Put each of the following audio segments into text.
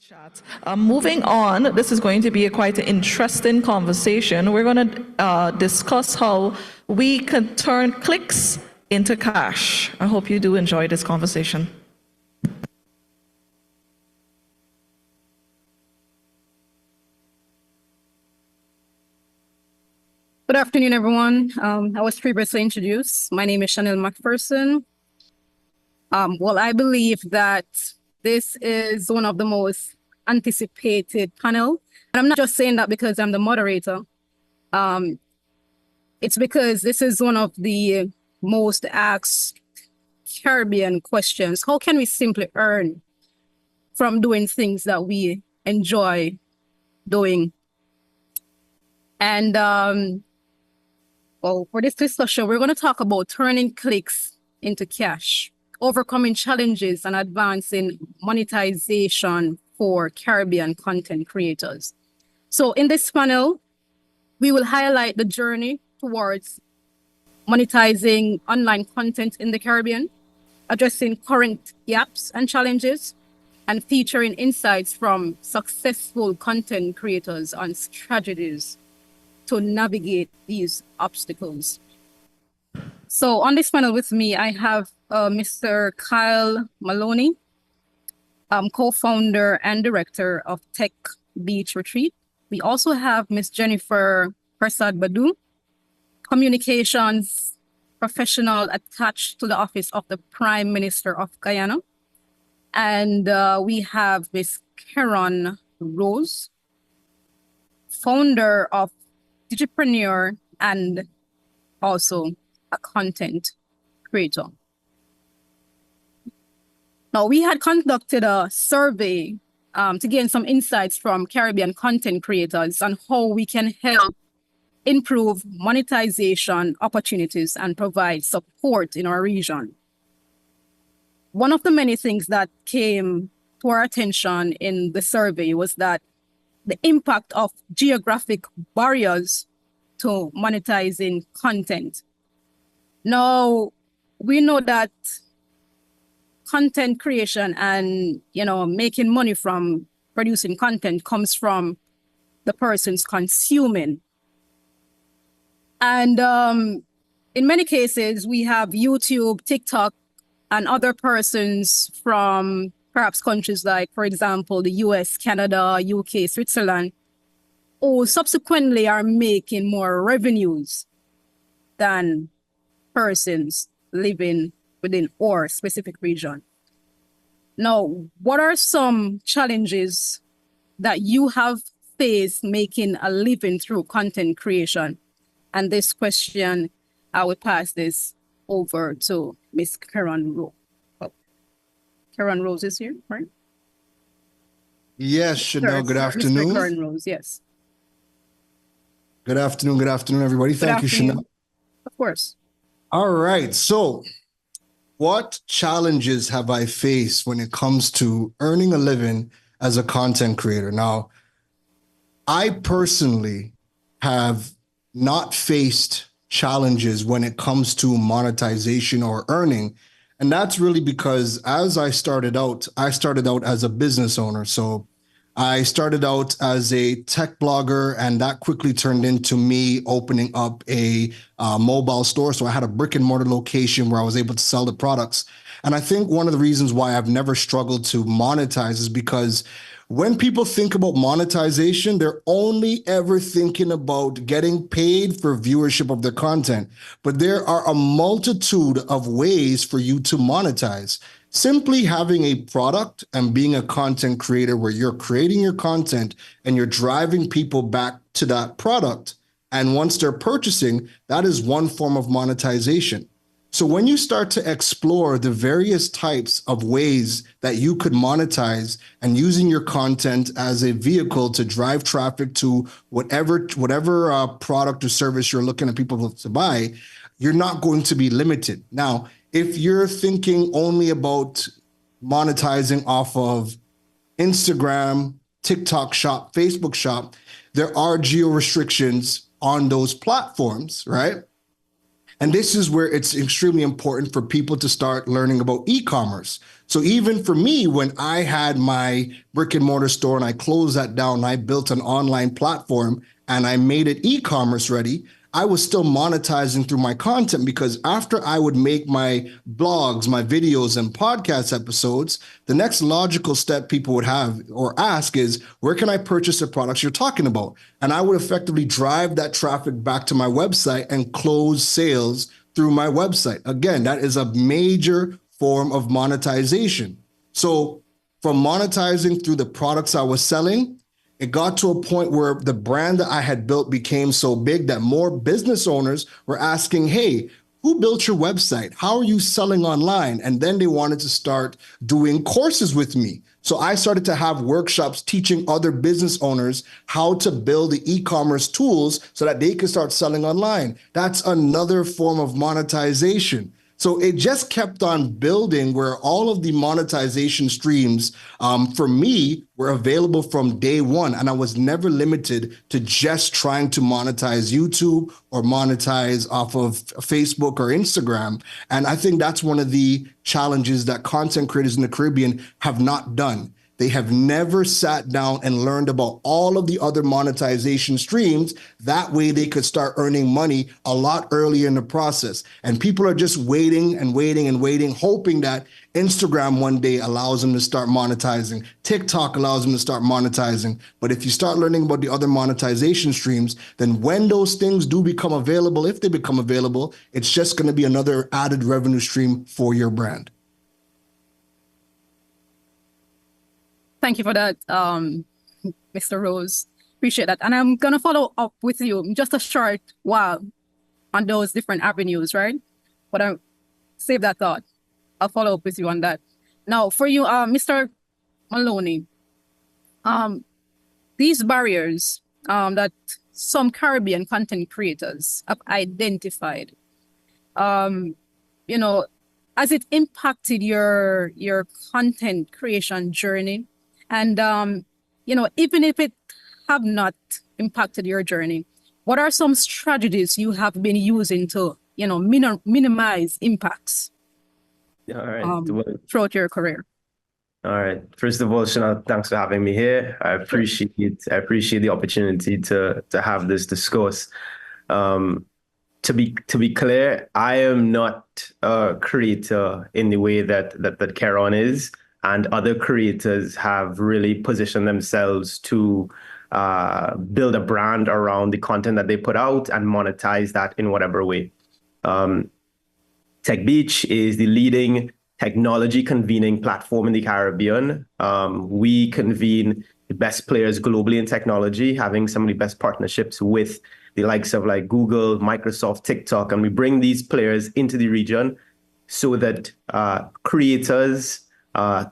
Chat. Moving on, this is going to be a quite an interesting conversation. We're going to discuss how we can turn clicks into cash. I hope you do enjoy this conversation. Good afternoon, everyone. I was previously introduced. My name is Chanel McPherson. Well, I believe that this is one of the most anticipated panel. And I'm not just saying that because I'm the moderator. It's because this is one of the most asked Caribbean questions. How can we simply earn from doing things that we enjoy doing? And well, for this discussion, we're going to talk about turning clicks into cash, overcoming challenges and advancing monetization for Caribbean content creators. So in this panel, we will highlight the journey towards monetizing online content in the Caribbean, addressing current gaps and challenges, and featuring insights from successful content creators on strategies to navigate these obstacles. So on this panel with me, I have Mr. Kyle Maloney, co-founder and director of Tech Beach Retreat. We also have Ms. Jennifer Prasad Badu, communications professional attached to the Office of the Prime Minister of Guyana. And we have Ms. Karen Rose, founder of Digipreneur and also a content creator. Now, we had conducted a survey to gain some insights from Caribbean content creators on how we can help improve monetization opportunities and provide support in our region. One of the many things that came to our attention in the survey was that the impact of geographic barriers to monetizing content. Now, we know that content creation and, making money from producing content comes from the person's consuming. And in many cases, we have YouTube, TikTok, and other persons from perhaps countries like, for example, the US, Canada, UK, Switzerland, who subsequently are making more revenues than persons living within our specific region. Now, what are some challenges that you have faced making a living through content creation? And this question, I will pass this over to Ms. Karen Rose. Karen Rose is here, right? Yes, Chanel, good afternoon. Mr. Karen Rose, yes. Good afternoon, everybody. Thank you, Chanel. Of course. All right, so what challenges have I faced when it comes to earning a living as a content creator? Now, I personally have not faced challenges when it comes to monetization or earning. And that's really because as I started out as a business owner. So I started out as a tech blogger, and that quickly turned into me opening up a mobile store. So I had a brick and mortar location where I was able to sell the products. And I think one of the reasons why I've never struggled to monetize is because when people think about monetization, they're only ever thinking about getting paid for viewership of their content. But there are a multitude of ways for you to monetize. Simply having a product and being a content creator where you're creating your content and you're driving people back to that product. And once they're purchasing, that is one form of monetization. So when you start to explore the various types of ways that you could monetize and using your content as a vehicle to drive traffic to whatever product or service you're looking at people to buy, you're not going to be limited. Now, if you're thinking only about monetizing off of Instagram, TikTok Shop, Facebook Shop, there are geo restrictions on those platforms, right? And this is where it's extremely important for people to start learning about e-commerce. So even for me, when I had my brick and mortar store and I closed that down, I built an online platform and I made it e-commerce ready, I was still monetizing through my content, because after I would make my blogs, my videos, and podcast episodes, the next logical step people would have or ask is, where can I purchase the products you're talking about? And I would effectively drive that traffic back to my website and close sales through my website. Again, that is a major form of monetization. So from monetizing through the products I was selling, it got to a point where the brand that I had built became so big that more business owners were asking, hey, who built your website? How are you selling online? And then they wanted to start doing courses with me. So I started to have workshops teaching other business owners how to build the e-commerce tools so that they could start selling online. That's another form of monetization. So it just kept on building, where all of the monetization streams for me were available from day one. And I was never limited to just trying to monetize YouTube or monetize off of Facebook or Instagram. And I think that's one of the challenges that content creators in the Caribbean have not done. They have never sat down and learned about all of the other monetization streams. That way they could start earning money a lot earlier in the process. And people are just waiting and waiting and waiting, hoping that Instagram one day allows them to start monetizing. TikTok allows them to start monetizing. But if you start learning about the other monetization streams, then when those things do become available, if they become available, it's just going to be another added revenue stream for your brand. Thank you for that, Mr. Rose. Appreciate that. And I'm going to follow up with you in just a short while on those different avenues, right? But I'll save that thought. I'll follow up with you on that. Now, for you, Mr. Maloney, these barriers that some Caribbean content creators have identified, has it impacted your content creation journey? And, even if it have not impacted your journey, what are some strategies you have been using to, minimize impacts All right. throughout your career? All right. First of all, Chanel, thanks for having me here. I appreciate the opportunity to have this discourse. To be clear, I am not a creator in the way that Karen is. And other creators have really positioned themselves to build a brand around the content that they put out and monetize that in whatever way. Tech Beach is the leading technology convening platform in the Caribbean. We convene the best players globally in technology, having some of the best partnerships with the likes of like Google, Microsoft, TikTok, and we bring these players into the region so that creators,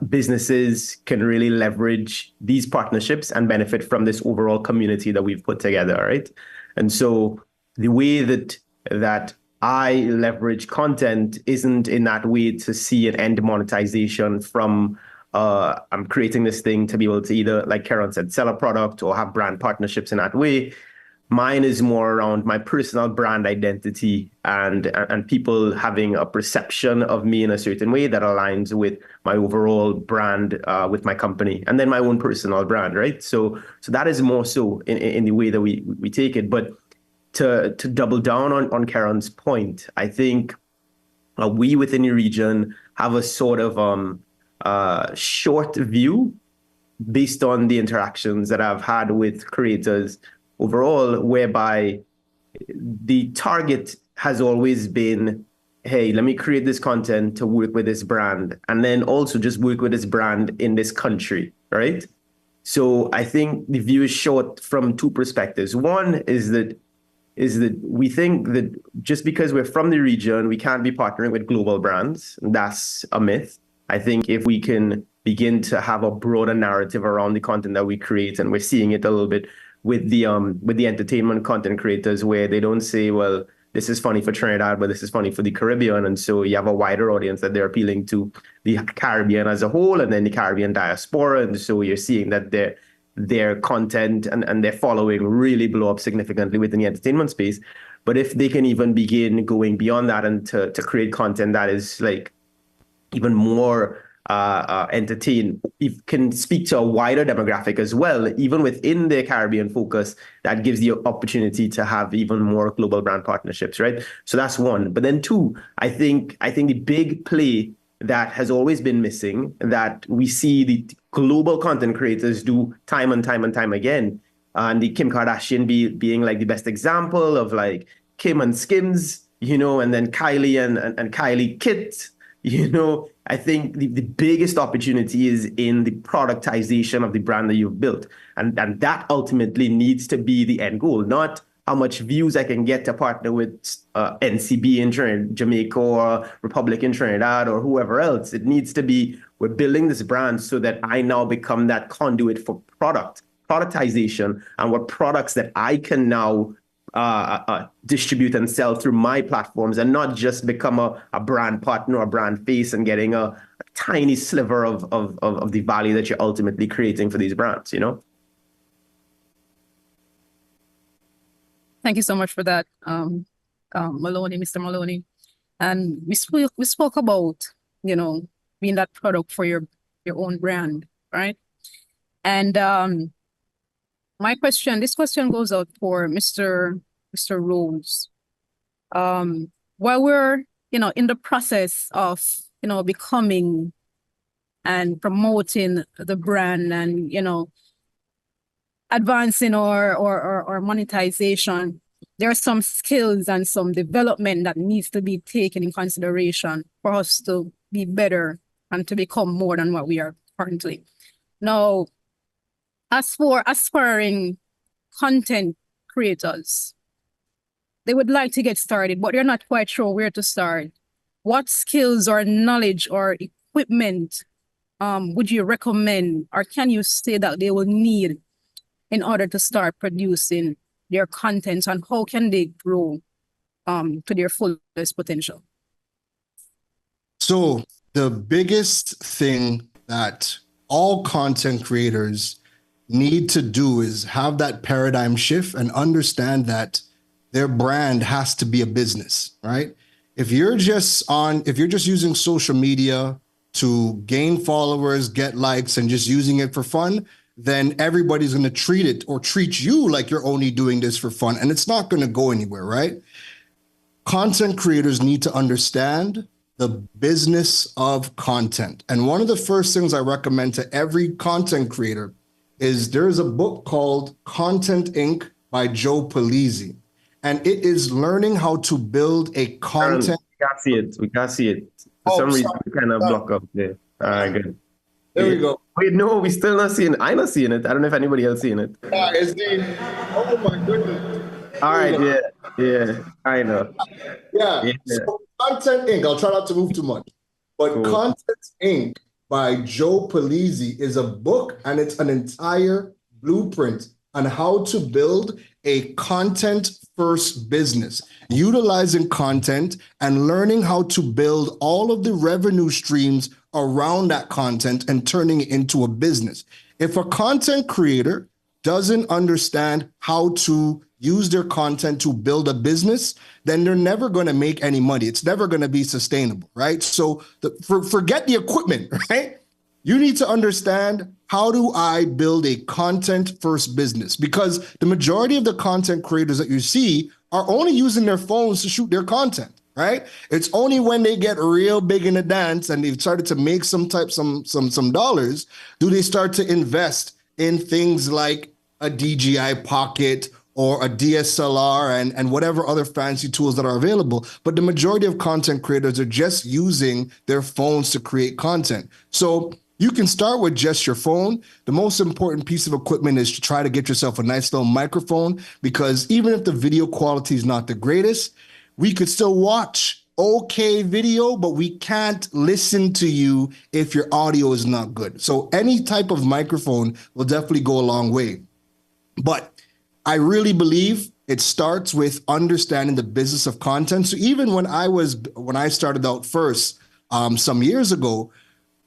businesses can really leverage these partnerships and benefit from this overall community that we've put together, right? And so the way that I leverage content isn't in that way to see an end monetization from I'm creating this thing to be able to either, like Karen said, sell a product or have brand partnerships in that way. Mine is more around my personal brand identity and people having a perception of me in a certain way that aligns with my overall brand with my company, and then my own personal brand, right? So that is more so in the way that we take it. But to double down on Karen's point, I think we within the region have a sort of short view based on the interactions that I've had with creators overall, whereby the target has always been, hey, let me create this content to work with this brand, and then also just work with this brand in this country, right? So I think the view is short from two perspectives. One is that we think that just because we're from the region, we can't be partnering with global brands. That's a myth. I think if we can begin to have a broader narrative around the content that we create, and we're seeing it a little bit with the entertainment content creators, where they don't say, well, this is funny for Trinidad, but this is funny for the Caribbean. And so you have a wider audience that they're appealing to the Caribbean as a whole, and then the Caribbean diaspora. And so you're seeing that their content and their following really blow up significantly within the entertainment space. But if they can even begin going beyond that and to create content that is like even more entertain, it can speak to a wider demographic as well, even within the Caribbean focus, that gives the opportunity to have even more global brand partnerships, right? So that's one. But then two, I think the big play that has always been missing, that we see the global content creators do time and time and time again, and the Kim Kardashian being like the best example of like Kim and Skims, and then Kylie and Kylie Kit. I think the biggest opportunity is in the productization of the brand that you've built. And that ultimately needs to be the end goal, not how much views I can get to partner with NCB in Jamaica or Republic in Trinidad or whoever else. It needs to be, we're building this brand so that I now become that conduit for productization, and what products that I can now distribute and sell through my platforms, and not just become a brand partner or brand face and getting a tiny sliver of the value that you're ultimately creating for these brands, Thank you so much for that, Maloney, Mr. Maloney. And we spoke about, being that product for your own brand, right? And this question goes out for Mr. Rose. While we're, in the process of, becoming and promoting the brand and, advancing or monetization, there are some skills and some development that needs to be taken in consideration for us to be better and to become more than what we are currently. Now, as for aspiring content creators, they would like to get started, but they're not quite sure where to start. What skills or knowledge or equipment would you recommend, or can you say that they will need in order to start producing their content, and how can they grow to their fullest potential? So the biggest thing that all content creators need to do is have that paradigm shift and understand that their brand has to be a business, right? If you're just using social media to gain followers, get likes, and just using it for fun, then everybody's going to treat you like you're only doing this for fun, and it's not going to go anywhere, right? Content creators need to understand the business of content. And one of the first things I recommend to every content creator is there's a book called Content Inc. by Joe Pulizzi. And it is learning how to build a content. We can't see it. For some reason, we kind of block up there. All right, good. There we go. Wait, no, we still not seeing it. I'm not seeing it. I don't know if anybody else seeing it. Oh my goodness. All right, yeah, I know. Yeah. So Content Inc. I'll try not to move too much. But cool. Content Inc. by Joe Pulizzi is a book, and it's an entire blueprint on how to build a content-first business, utilizing content and learning how to build all of the revenue streams around that content and turning it into a business. If a content creator doesn't understand how to use their content to build a business, then they're never going to make any money. It's never going to be sustainable, right? So forget the equipment, right? You need to understand, how do I build a content-first business? Because the majority of the content creators that you see are only using their phones to shoot their content, right? It's only when they get real big in the dance and they've started to make some dollars, do they start to invest in things like a DJI Pocket or a DSLR and whatever other fancy tools that are available. But the majority of content creators are just using their phones to create content. So you can start with just your phone. The most important piece of equipment is to try to get yourself a nice little microphone, because even if the video quality is not the greatest, we could still watch okay video, but we can't listen to you if your audio is not good. So any type of microphone will definitely go a long way. But I really believe it starts with understanding the business of content. So even when I started out first some years ago,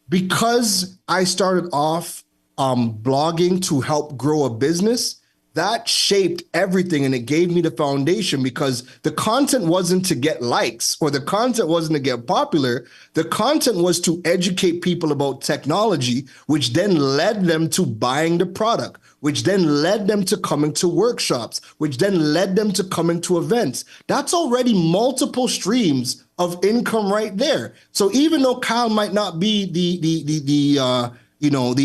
because I started off blogging to help grow a business, that shaped everything, and it gave me the foundation, because the content wasn't to get likes, or the content wasn't to get popular. The content was to educate people about technology, which then led them to buying the product, which then led them to coming to workshops, which then led them to coming to events. That's already multiple streams of income right there. So even though Kyle might not be the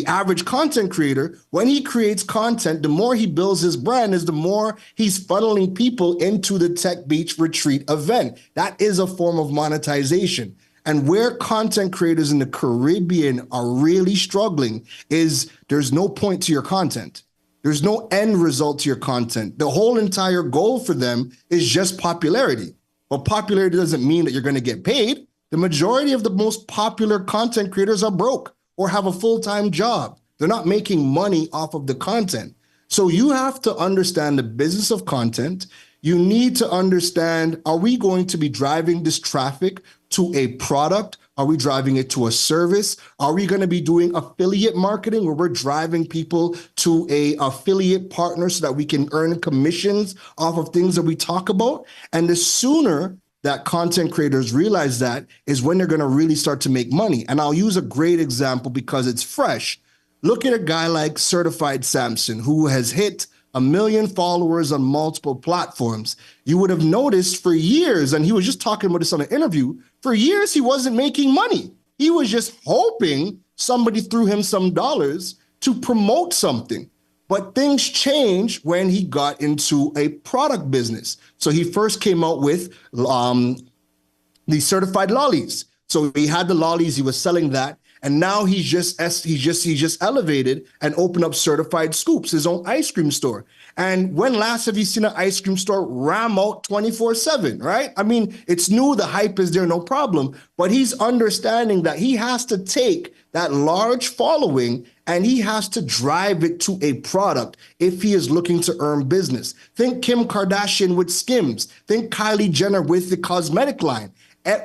average content creator, when he creates content, the more he builds his brand is the more he's funneling people into the Tech Beach Retreat event. That is a form of monetization. And where content creators in the Caribbean are really struggling is there's no point to your content. There's no end result to your content. The whole entire goal for them is just popularity. Well, popularity doesn't mean that you're going to get paid. The majority of the most popular content creators are broke or have a full-time job. They're not making money off of the content. So you have to understand the business of content. You need to understand, are we going to be driving this traffic to a product? Are we driving it to a service? Are we going to be doing affiliate marketing where we're driving people to a affiliate partner so that we can earn commissions off of things that we talk about? And the sooner that content creators realize that is when they're going to really start to make money. And I'll use a great example because it's fresh. Look at a guy like Certified Samson, who has hit 1 million followers on multiple platforms. You would have noticed for years, and he was just talking about this on an interview, for years he wasn't making money. He was just hoping somebody threw him some dollars to promote something. But things changed when he got into a product business. So he first came out with the certified lollies. So he had the lollies, he was selling that. And now he's just elevated and opened up Certified Scoops, his own ice cream store. And when last have you seen an ice cream store ram out 24/7, right? I mean, it's new, the hype is there, no problem. But he's understanding that he has to take that large following and he has to drive it to a product if he is looking to earn business. Think Kim Kardashian with Skims. Think Kylie Jenner with the cosmetic line.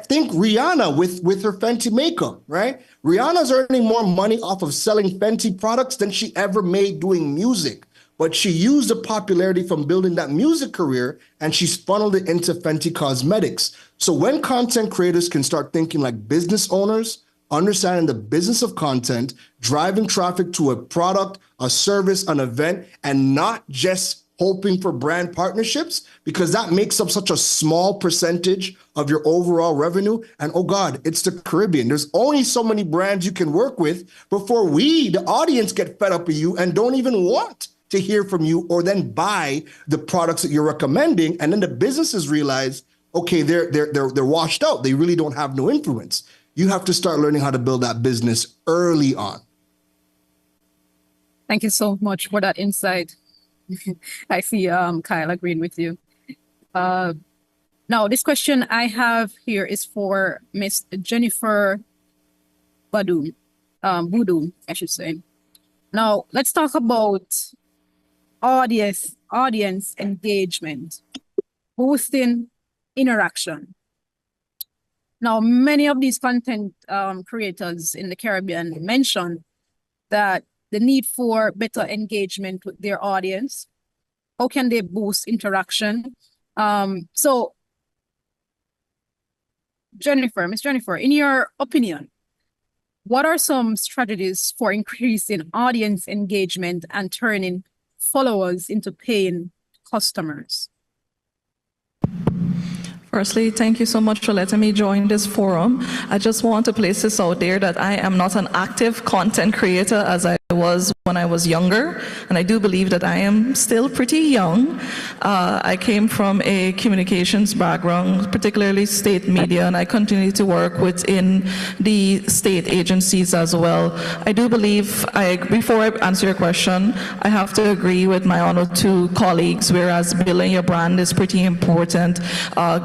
Think Rihanna with her Fenty makeup, right? Rihanna's earning more money off of selling Fenty products than she ever made doing music. But she used the popularity from building that music career and she's funneled it into Fenty Cosmetics. So when content creators can start thinking like business owners, understanding the business of content, driving traffic to a product, a service, an event, and not just hoping for brand partnerships, because that makes up such a small percentage of your overall revenue. And oh God, it's the Caribbean. There's only so many brands you can work with before we, the audience, get fed up with you and don't even want to hear from you or then buy the products that you're recommending. And then the businesses realize, okay, they're washed out. They really don't have no influence. You have to start learning how to build that business early on. Thank you so much for that insight. I see Kyle agreeing with you. Now, this question I have here is for Miss Jennifer Boodoo, I should say. Now, let's talk about audience engagement, boosting interaction. Now, many of these content creators in the Caribbean mentioned that the need for better engagement with their audience. How can they boost interaction? So, Miss Jennifer, in your opinion, what are some strategies for increasing audience engagement and turning followers into paying customers? Firstly, thank you so much for letting me join this forum. I just want to place this out there that I am not an active content creator as I was when I was younger, and I do believe that I am still pretty young. I came from a communications background, particularly state media, and I continue to work within the state agencies as well. I do believe, before I answer your question, I have to agree with my other two colleagues, whereas building your brand is pretty important.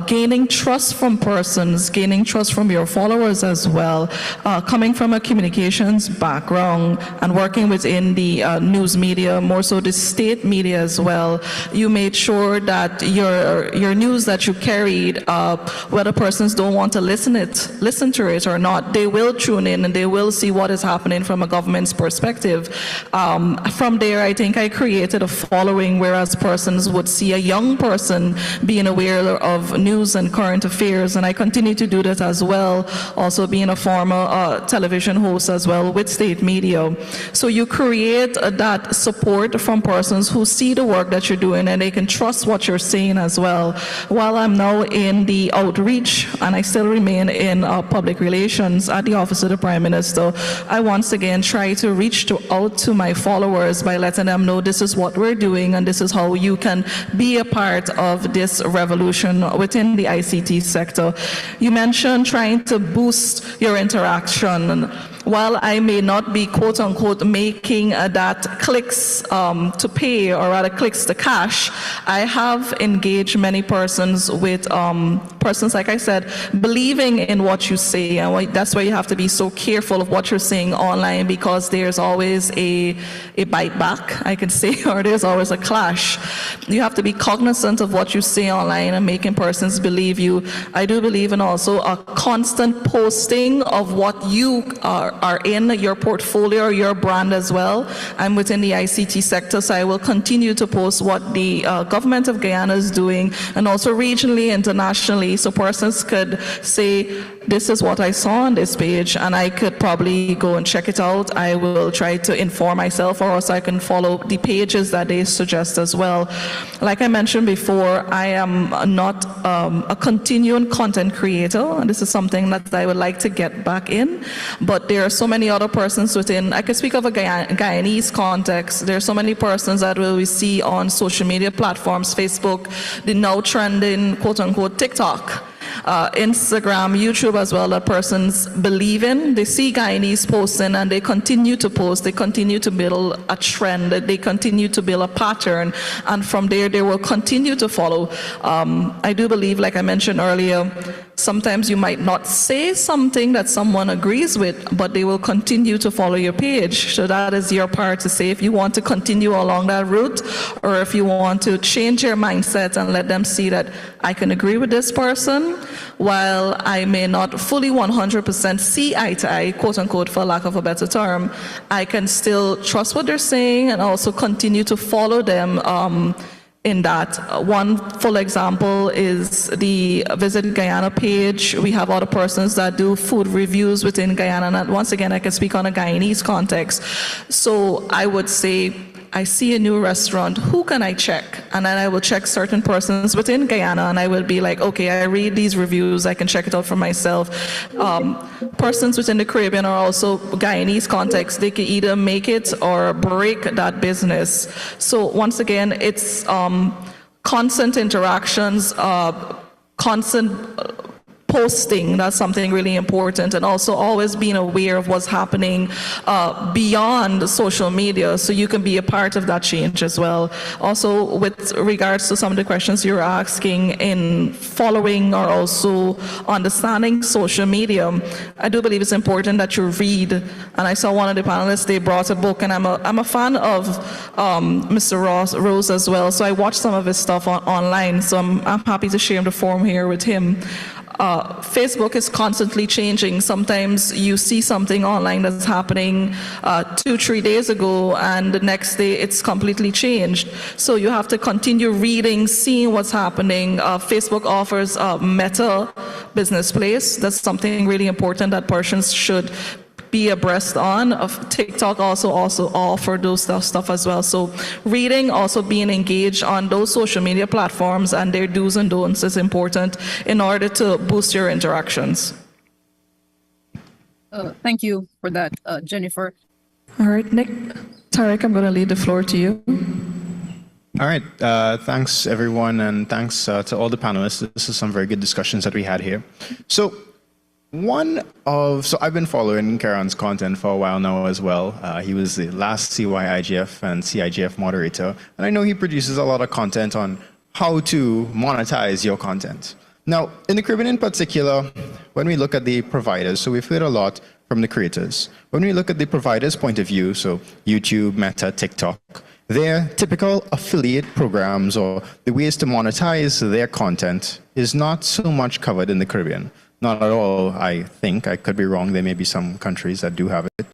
Gaining trust from persons, gaining trust from your followers as well. Coming from a communications background and working within within the news media, more so the state media as well. You made sure that your news that you carried, whether persons don't want to listen to it or not, they will tune in and they will see what is happening from a government's perspective. From there, I think I created a following, whereas persons would see a young person being aware of news and current affairs, and I continue to do that as well, also being a former television host as well with state media. So you create that support from persons who see the work that you're doing and they can trust what you're saying as well. While I'm now in the outreach and I still remain in public relations at the Office of the Prime Minister, I once again try to reach out to my followers by letting them know this is what we're doing and this is how you can be a part of this revolution within the ICT sector. You mentioned trying to boost your interaction. While I may not be quote unquote making that clicks to pay or rather clicks to cash, I have engaged many persons with persons, like I said, believing in what you say, and that's why you have to be so careful of what you're saying online, because there's always a bite back, I can say, or there's always a clash. You have to be cognizant of what you say online and making persons believe you. I do believe in also a constant posting of what you are in your portfolio or your brand as well. I'm within the ICT sector, so I will continue to post what the government of Guyana is doing, and also regionally, internationally, so persons could say, this is what I saw on this page, and I could probably go and check it out. I will try to inform myself, or else I can follow the pages that they suggest as well. Like I mentioned before, I am not a continuing content creator, and this is something that I would like to get back in, but there are so many other persons within, I could speak of a Guyanese context, there are so many persons that we see on social media platforms, Facebook, the now trending quote-unquote TikTok, Instagram, YouTube as well, that persons believe in. They see Guyanese posting and they continue to post, they continue to build a trend, they continue to build a pattern, and from there they will continue to follow. I do believe, like I mentioned earlier, sometimes you might not say something that someone agrees with, but they will continue to follow your page. So that is your part to say if you want to continue along that route, or if you want to change your mindset and let them see that I can agree with this person, while I may not fully 100% see eye to eye, quote unquote, for lack of a better term, I can still trust what they're saying and also continue to follow them in that. One full example is the Visit Guyana page. We have other persons that do food reviews within Guyana, and once again, I can speak on a Guyanese context. So I would say, I see a new restaurant, who can I check? And then I will check certain persons within Guyana, and I will be like, okay, I read these reviews, I can check it out for myself. Persons within the Caribbean are also Guyanese context. They can either make it or break that business. So once again, it's constant interactions, constant posting, that's something really important, and also always being aware of what's happening beyond social media, so you can be a part of that change as well. Also, with regards to some of the questions you're asking in following or also understanding social media, I do believe it's important that you read, and I saw one of the panelists, they brought a book, and I'm a fan of Mr. Rose as well, so I watched some of his stuff online, so I'm happy to share the forum here with him. Facebook is constantly changing. Sometimes you see something online that's happening 2-3 days ago, and the next day it's completely changed. So you have to continue reading, seeing what's happening. Facebook offers a Meta Business Place. That's something really important that persons should be abreast on. Of TikTok also offer those stuff as well. So reading, also being engaged on those social media platforms and their do's and don'ts is important in order to boost your interactions. Thank you for that, Jennifer. All right, Nick, Tarek, I'm going to leave the floor to you. All right. Thanks, everyone, and thanks to all the panelists. This is some very good discussions that we had here. So I've been following Karan's content for a while now as well. He was the last CYIGF and CIGF moderator, and I know he produces a lot of content on how to monetize your content. Now, in the Caribbean in particular, when we look at the providers, so we've heard a lot from the creators. When we look at the provider's point of view, so YouTube, Meta, TikTok, their typical affiliate programs or the ways to monetize their content is not so much covered in the Caribbean. Not at all, I think. I could be wrong. There may be some countries that do have it.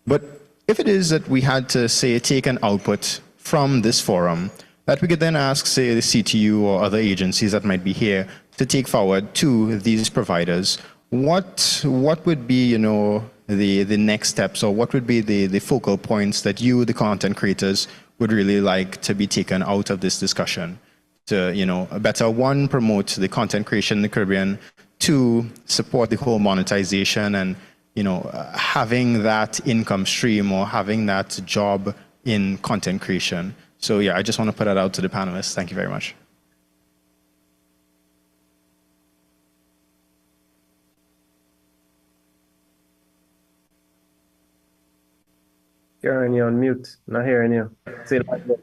But if it is that we had to, say, take an output from this forum that we could then ask, say, the CTU or other agencies that might be here to take forward to these providers, what would be, you know, the next steps, or what would be the focal points that you, the content creators, would really like to be taken out of this discussion to, you know, better, one, promote the content creation in the Caribbean, two, support the whole monetization and, you know, having that income stream or having that job in content creation. So yeah, I just want to put that out to the panelists. Thank you very much. Karen, you're on mute. Not hearing you. Say that again.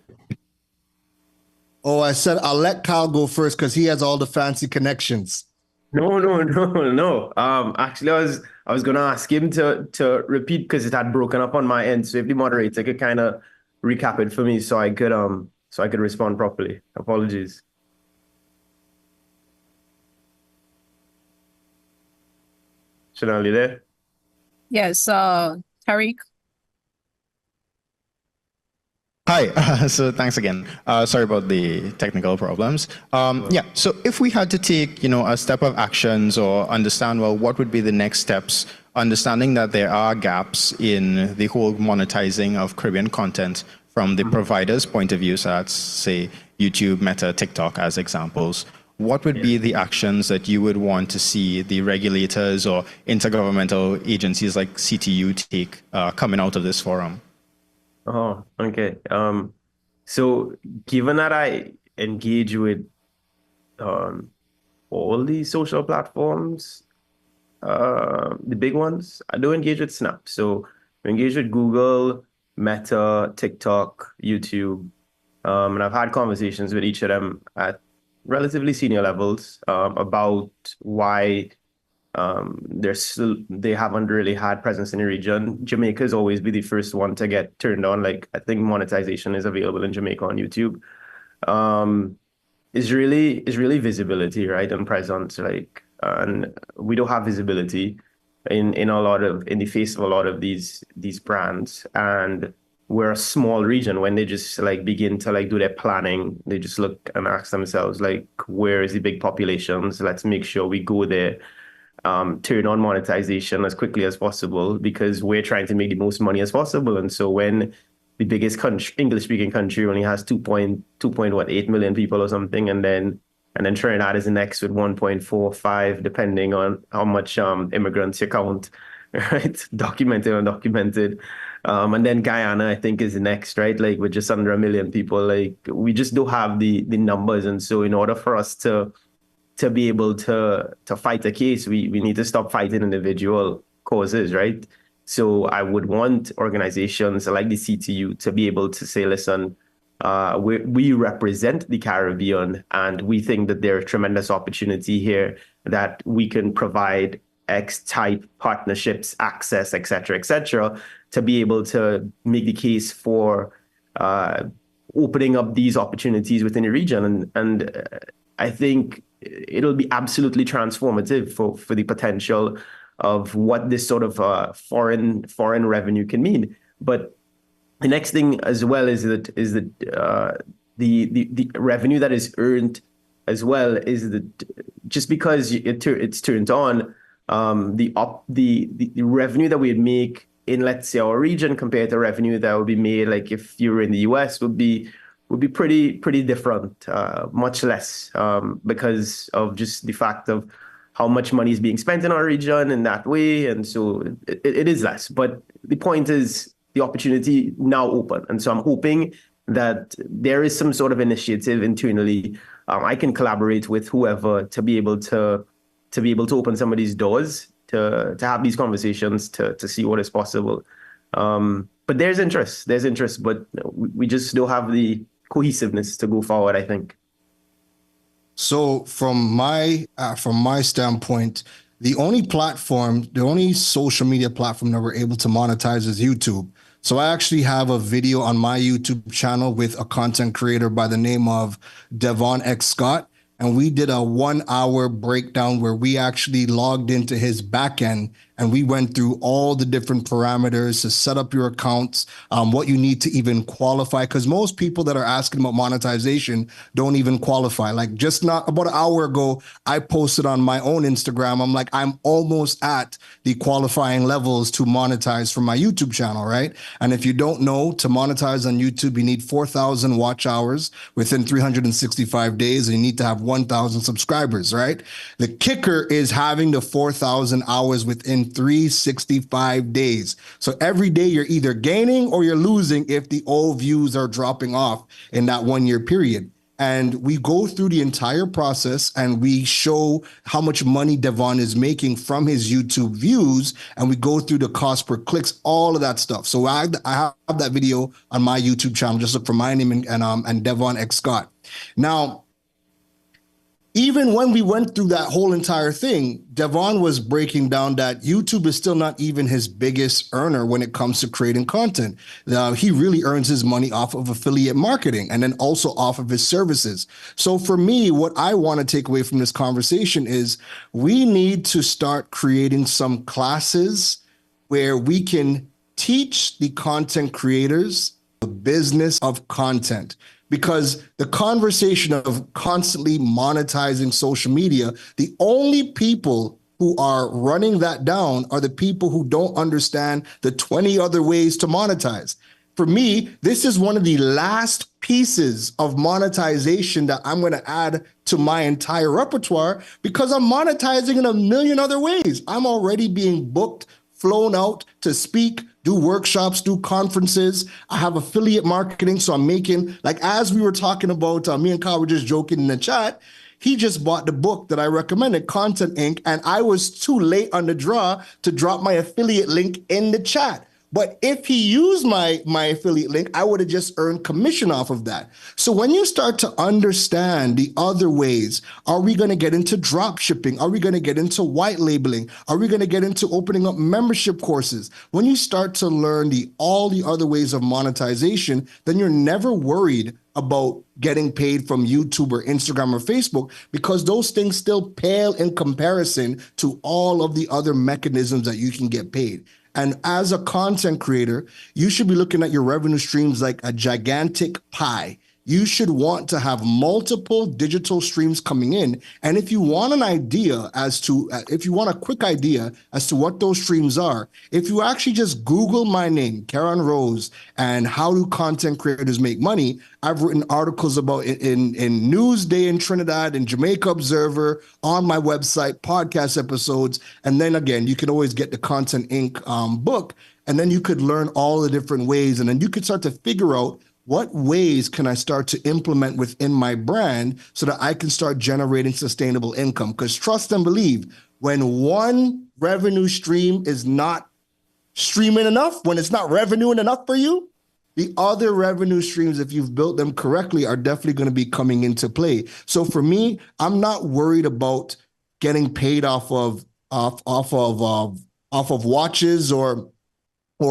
Oh, I said I'll let Kyle go first because he has all the fancy connections. No. Actually, I was gonna ask him to repeat because it had broken up on my end. So if the moderator could kind of recap it for me, so I could respond properly. Apologies. Chanel, you there? Yes, Tariq. Hi, so thanks again. Sorry about the technical problems. Yeah, so if we had to take, you know, a step of actions or understand, well, what would be the next steps, understanding that there are gaps in the whole monetizing of Caribbean content from the provider's point of view, so that's, say, YouTube, Meta, TikTok as examples, what would be the actions that you would want to see the regulators or intergovernmental agencies like CTU take coming out of this forum? Oh, okay. So given that I engage with all these social platforms, the big ones, I do engage with Snap. So I engage with Google, Meta, TikTok, YouTube, and I've had conversations with each of them at relatively senior levels about why they haven't really had presence in the region. Jamaica's always be the first one to get turned on. Like, I think monetization is available in Jamaica on YouTube. Is really visibility, right? And presence, like, and we don't have visibility in the face of a lot of these brands. And we're a small region. When they just like begin to like do their planning, they just look and ask themselves, like, where is the big populations? Let's make sure we go there. Turn on monetization as quickly as possible because we're trying to make the most money as possible. And so when the biggest English-speaking country only has 2.8 million people or something, and then Trinidad is the next with 1.45, depending on how much immigrants you count, right? Documented or undocumented. And then Guyana, I think, is the next, right? Like, with just under 1 million people, like, we just don't have the numbers. And so in order for us to be able to fight a case, we need to stop fighting individual causes, right? So I would want organizations like the CTU to be able to say, listen, we represent the Caribbean, and we think that there's tremendous opportunity here that we can provide X type partnerships, access, et cetera, to be able to make the case for opening up these opportunities within the region. And I think it'll be absolutely transformative for the potential of what this sort of foreign revenue can mean. But the next thing as well is that the revenue that is earned as well is that just because it's turned on, the revenue that we'd make in, let's say, our region compared to revenue that would be made like if you were in the US would be pretty different, much less, because of just the fact of how much money is being spent in our region in that way. And so it is less. But the point is the opportunity now open. And so I'm hoping that there is some sort of initiative internally. I can collaborate with whoever to be able to open some of these doors, to have these conversations, to see what is possible. But there's interest, but we just don't have the cohesiveness to go forward, I think. So from my standpoint, the only social media platform that we're able to monetize is YouTube. So I actually have a video on my YouTube channel with a content creator by the name of Devon X Scott. And we did a 1 hour breakdown where we actually logged into his backend and we went through all the different parameters to set up your accounts, what you need to even qualify. Because most people that are asking about monetization don't even qualify. Like just not about an hour ago, I posted on my own Instagram. I'm like, I'm almost at the qualifying levels to monetize from my YouTube channel, right? And if you don't know, to monetize on YouTube, you need 4,000 watch hours within 365 days, and you need to have 1,000 subscribers, right? The kicker is having the 4,000 hours within 365 days. So every day you're either gaining or you're losing if the old views are dropping off in that 1 year period. And we go through the entire process and we show how much money Devon is making from his YouTube views. And we go through the cost per clicks, all of that stuff. So I have that video on my YouTube channel. Just look for my name and Devon X Scott. Now, even when we went through that whole entire thing, Devon was breaking down that YouTube is still not even his biggest earner when it comes to creating content. He really earns his money off of affiliate marketing and then also off of his services. So for me, what I want to take away from this conversation is we need to start creating some classes where we can teach the content creators the business of content. Because the conversation of constantly monetizing social media, the only people who are running that down are the people who don't understand the 20 other ways to monetize. For me, this is one of the last pieces of monetization that I'm going to add to my entire repertoire because I'm monetizing in a million other ways. I'm already being booked, flown out to speak, do workshops, do conferences. I have affiliate marketing. So I'm making, like, as we were talking about, me and Kyle were just joking in the chat. He just bought the book that I recommended, Content Inc. And I was too late on the draw to drop my affiliate link in the chat. But if he used my affiliate link, I would have just earned commission off of that. So when you start to understand the other ways, are we going to get into drop shipping? Are we going to get into white labeling? Are we going to get into opening up membership courses? When you start to learn all the other ways of monetization, then you're never worried about getting paid from YouTube or Instagram or Facebook because those things still pale in comparison to all of the other mechanisms that you can get paid. And as a content creator, you should be looking at your revenue streams like a gigantic pie. You should want to have multiple digital streams coming in. And if you want an idea if you want a quick idea as to what those streams are, if you actually just Google my name, Karen Rose, and how do content creators make money, I've written articles about it in Newsday in Trinidad, in Jamaica Observer, on my website, podcast episodes. And then again, you can always get the Content Inc. Book, and then you could learn all the different ways. And then you could start to figure out what ways can I start to implement within my brand so that I can start generating sustainable income? Because trust and believe, when one revenue stream is not streaming enough, when it's not revenuing enough for you, the other revenue streams, if you've built them correctly, are definitely going to be coming into play. So for me, I'm not worried about getting paid off of watches or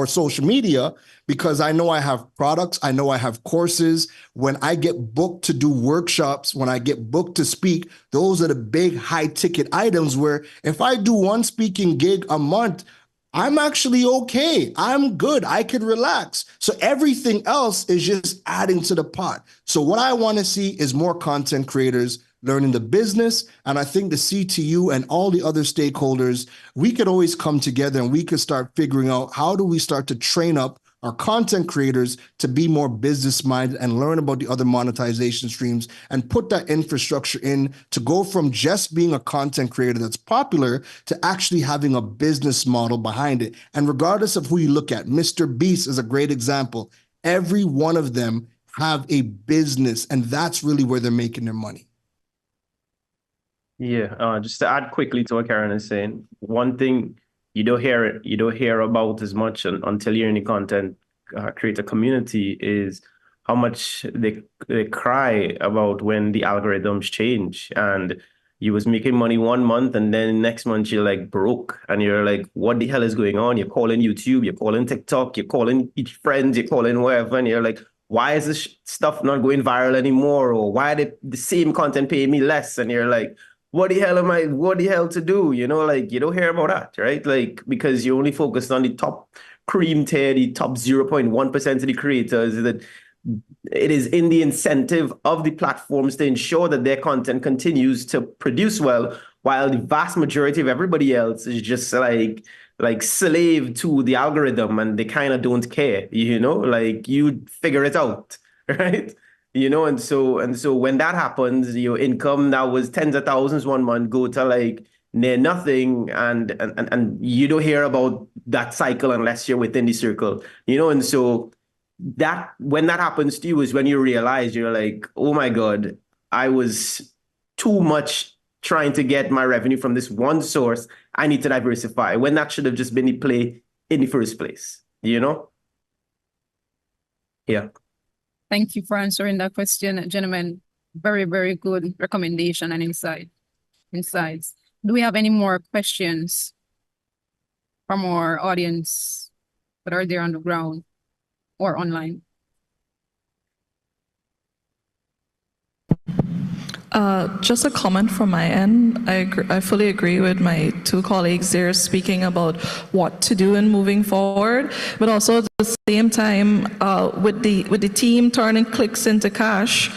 social media, because I know I have products, I know I have courses. When I get booked to do workshops, when I get booked to speak, those are the big high ticket items where if I do one speaking gig a month, I'm actually okay. I'm good. I could relax. So everything else is just adding to the pot. So what I want to see is more content creators learning the business. And I think the CTU and all the other stakeholders, we could always come together and we could start figuring out how do we start to train up our content creators to be more business minded and learn about the other monetization streams and put that infrastructure in to go from just being a content creator that's popular to actually having a business model behind it. And regardless of who you look at, Mr. Beast is a great example. Every one of them have a business, and that's really where they're making their money. Yeah, just to add quickly to what Karen is saying, one thing you don't hear about as much until you're in the content creator community is how much they cry about when the algorithms change. And you was making money 1 month and then next month you're like broke and you're like, what the hell is going on? You're calling YouTube, you're calling TikTok, you're calling your friends, you're calling wherever, and you're like, why is this stuff not going viral anymore? Or why did the same content pay me less? And you're like, what the hell to do? You know, like you don't hear about that, right? Like, because you only focused on the top cream tier, the top 0.1% of the creators, that it is in the incentive of the platforms to ensure that their content continues to produce well, while the vast majority of everybody else is just like slave to the algorithm and they kind of don't care, you know, like you figure it out, right? You know, and so when that happens, your income that was tens of thousands 1 month go to like near nothing, and you don't hear about that cycle unless you're within the circle, you know, and so that when that happens to you is when you realize you're like, oh my God, I was too much trying to get my revenue from this one source. I need to diversify, when that should have just been the play in the first place, you know? Yeah. Thank you for answering that question, gentlemen. Very, very good recommendation and insights. Do we have any more questions from our audience that are there on the ground or online? Just a comment from my end. I fully agree with my two colleagues there speaking about what to do in moving forward, but also at the same time, with the team turning clicks into cash.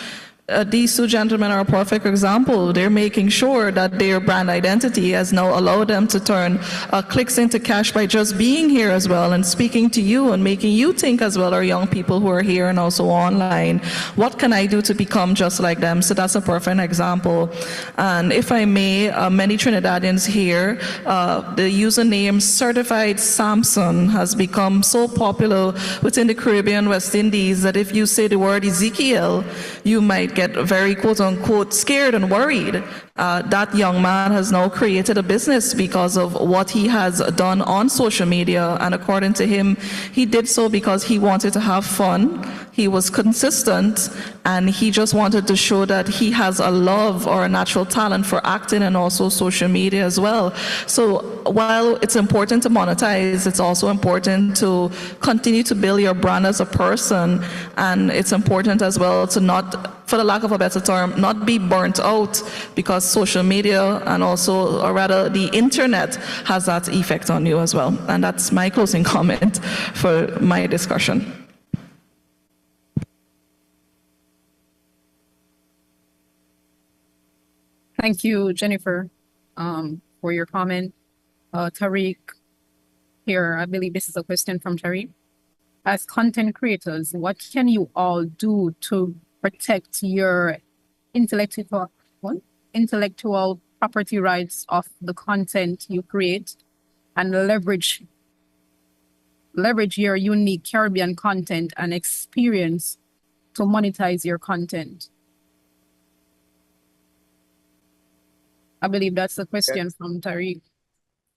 These two gentlemen are a perfect example. They're making sure that their brand identity has now allowed them to turn clicks into cash by just being here as well and speaking to you and making you think as well, our young people who are here and also online, what can I do to become just like them? So that's a perfect example. And if I may, many Trinidadians here, the username Certified Samson has become so popular within the Caribbean, West Indies, that if you say the word Ezekiel, you might get very quote unquote scared and worried. That young man has now created a business because of what he has done on social media, and according to him, he did so because he wanted to have fun, he was consistent, and he just wanted to show that he has a love or a natural talent for acting and also social media as well. So while it's important to monetize, it's also important to continue to build your brand as a person, and it's important as well to not, for the lack of a better term, not be burnt out, because social media and also, or rather the internet, has that effect on you as well. And that's my closing comment for my discussion. Thank you, Jennifer, for your comment. Tariq, here, I believe this is a question from Tariq. As content creators, what can you all do to protect your intellectual property rights of the content you create and leverage your unique Caribbean content and experience to monetize your content? I believe that's the question from Tariq.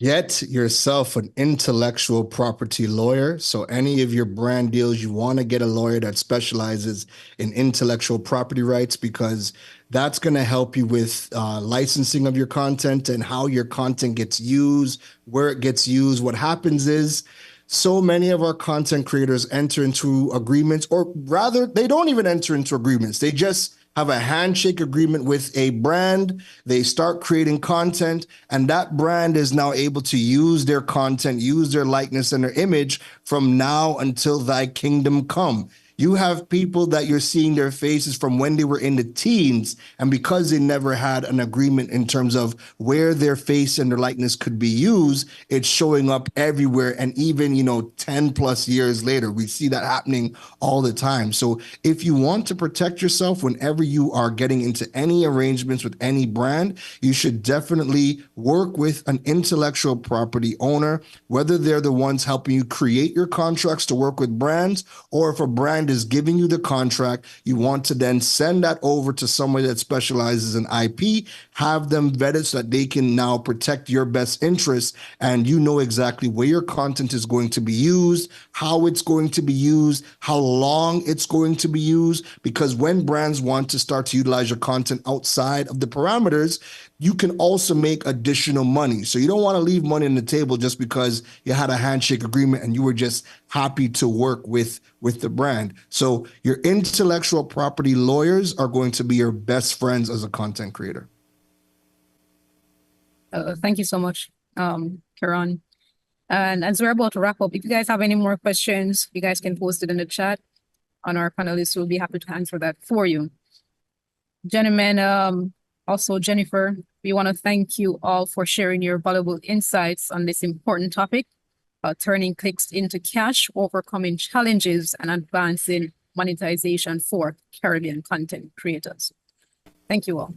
Get yourself an intellectual property lawyer. So any of your brand deals, you want to get a lawyer that specializes in intellectual property rights, because that's going to help you with licensing of your content and how your content gets used, where it gets used. What happens is, so many of our content creators enter into agreements, or rather, they don't even enter into agreements. They just have a handshake agreement with a brand. They start creating content, and that brand is now able to use their content, use their likeness and their image from now until thy kingdom come. You have people that you're seeing their faces from when they were in the teens, and because they never had an agreement in terms of where their face and their likeness could be used, it's showing up everywhere. And even, 10 plus years later, we see that happening all the time. So if you want to protect yourself whenever you are getting into any arrangements with any brand, you should definitely work with an intellectual property owner, whether they're the ones helping you create your contracts to work with brands, or if a brand is giving you the contract, you want to then send that over to somebody that specializes in IP, have them vetted so that they can now protect your best interests, and you know exactly where your content is going to be used, how it's going to be used, how long it's going to be used. Because when brands want to start to utilize your content outside of the parameters, you can also make additional money. So you don't want to leave money on the table just because you had a handshake agreement and you were just happy to work with the brand. So your intellectual property lawyers are going to be your best friends as a content creator. Thank you so much, Karan. And as we're about to wrap up, if you guys have any more questions, you guys can post it in the chat, and our panelists will be happy to answer that for you. Gentlemen, also Jennifer, we want to thank you all for sharing your valuable insights on this important topic, turning clicks into cash, overcoming challenges, and advancing monetization for Caribbean content creators. Thank you all.